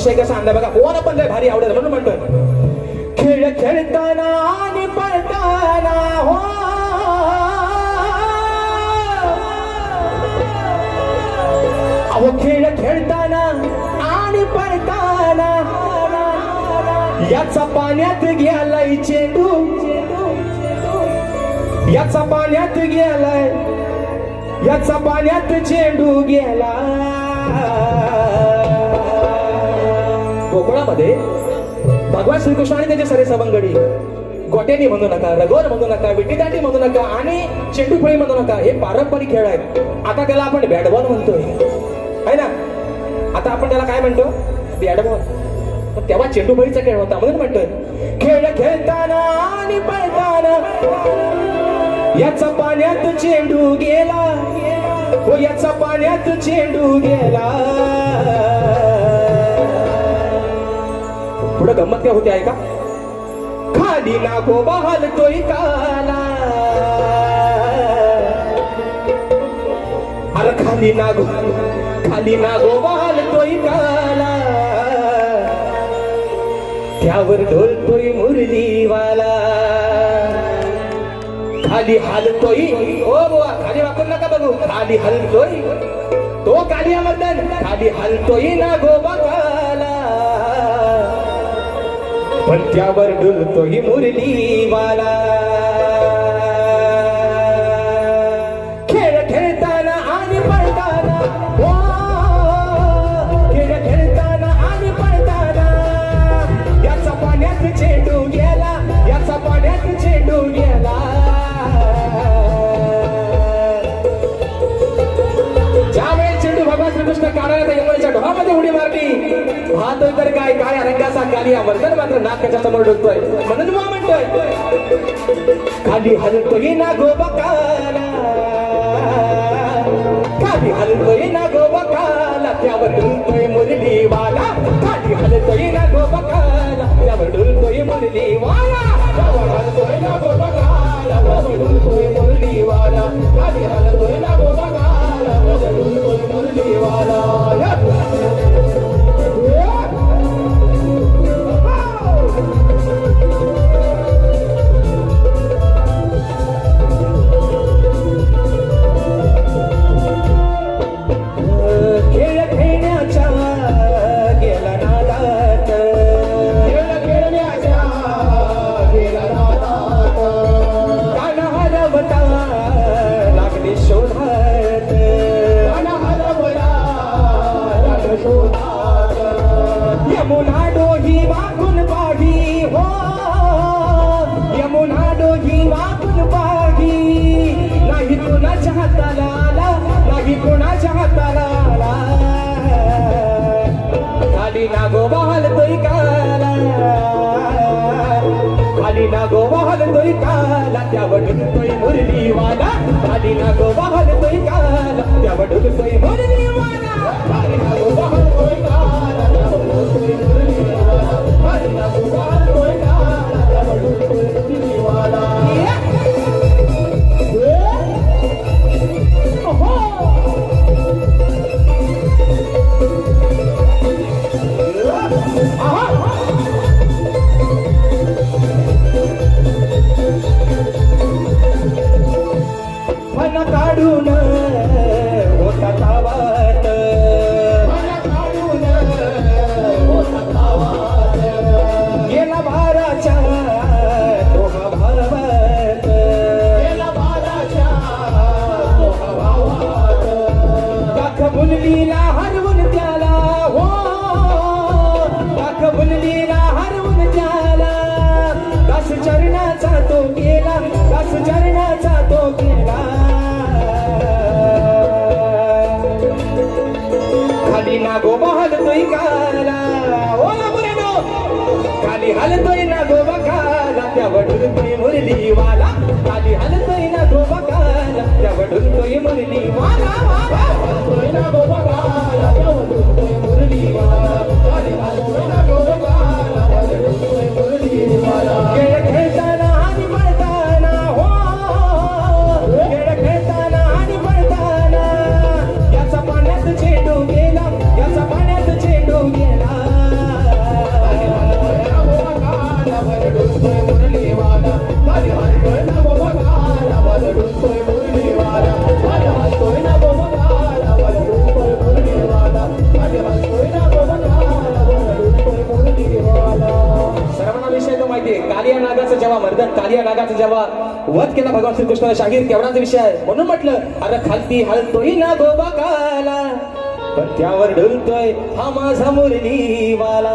विषय कसा आणला बघा. पोवाला पण लय भारी आवडेल म्हणून म्हणतोय. खेळ खेळताना आणि पळताना हो अहो खेळ खेळताना आणि पळताना याचा पाण्यात गेलाय चेंडू, याचा पाण्यात गेलाय, याचा पाण्यात चेंडू गेला. कोकणामध्ये भगवान श्रीकृष्ण आणि त्याचे सारे सवंगडी गोट्यानी म्हणू नका, रगोर म्हणू नका, विटीदांडी म्हणू नका आणि चेंडूफळी म्हणू नका. हे पारंपरिक खेळ आहेत. आता त्याला आपण बॅट बॉल म्हणतोय है ना. आता आपण त्याला काय म्हणतो? Bat ball. पण तेव्हा चेंडूफळीचा खेळ होता म्हणून म्हणतोय. खेळ खेळताना आणि पळताना याचा पाण्यात चेंडू गेला, हो याचा पाण्यात चेंडू गेला. पुढे गंमत काय होते आहे का? खाली नागोबा हलतोय काला, अरे खाली नागोबा हलतोय काला, त्यावर ढोलतोय मुरलीवाला. खाली हलतोय ओ बुवा, खाली वाकून नका बघू. खाली हलतोय तो कालिया मर्दन, खाली हलतोय नागोबा काला, पण त्यावर डुलतोय मुरलीवाला. खेळ खेळताना आणि पळताना हो, खेळ खेळताना आणि पळताना याचा पाण्यात चेंडू गेला, याचा पाण्यात चेंडू गेला. ज्यावेळेस चेंडू भगवान श्रीकृष्ण काढायला यमुनेच्या ढोहामध्ये उडी मारली, पाहतोय तर काय काळ्या रंगाचा कालिया मर्दन मात्र नाकाच्या समोर डुलतोय. म्हणून मग म्हणतोय खाली हलतोय नागोबा काला, खाली हलतोय नागोबा काला, त्यावर डुलतोय मुरलीवाला. खाली हलतोय नागोबा काला, त्यावर डुलतोय मुरलीवाला. त्यावर हलतोय नागोबा काला, त्यावर डुलतोय मुरलीवाला. खाली हलतोय नागोबा काला, त्यावर डुलतोय मुरलीवाला. यमुना डोही वाकून पाही हो, यमुना डोही वाकून पाही, नाही कुणाच्या हाताला आला, नाही कुणाच्या हाताला आला. खाली नागोबा हलतोय काला, खाली नागोबा हलतोय काला, त्यावर डुलतोय मुरलीवाला. खाली नागोबा हलतोय काला, त्यावर डुलतोय मुरलीवाला. खाली नागोबा हलतोय काला, त्यावर डुलतोय मुरलीवाला. खाली नागोबा हलतोय काला, त्यावर डुलतोय मुरलीवाला. मन काढून होता तावात, मन काढून होता तावात, गेला भाराच्या दोहा भावात, गेला भाराच्या दोहा भावात. दाख मुललीला हरवून त्याला हो, दाख मुललीला हरवून त्याला. दास चरणाचा तो गेला, दास चरणाचा तो गेला. खाली नागोबा हलतोय काला, ओ मुरेनो, खाली हलतोय नागोबा काला, त्यावर डुलतोय मुरलीवाला. खाली हलतोय नागोबा काला, त्यावर डुलतोय मुरलीवाला. हलतोय नागोबा काला, त्यावर डुलतोय मुरलीवाला. खाली हलतोय नागोबा काला, त्यावर डुलतोय मुरलीवाला. खेळ खेळताना आणि पळताना हो, खेळ खेळताना आणि पळताना याचा पाण्यात चेंडू गेला, याचा पाण्यात चेंडू गेला. केला भगवान श्रीकृष्णाला शाहीर केवढाच विषय आहे म्हणून म्हटलं अरे खालती हलतोय ना गोबा काला पण त्यावर ढळतोय हा माझा मुरलीवाला.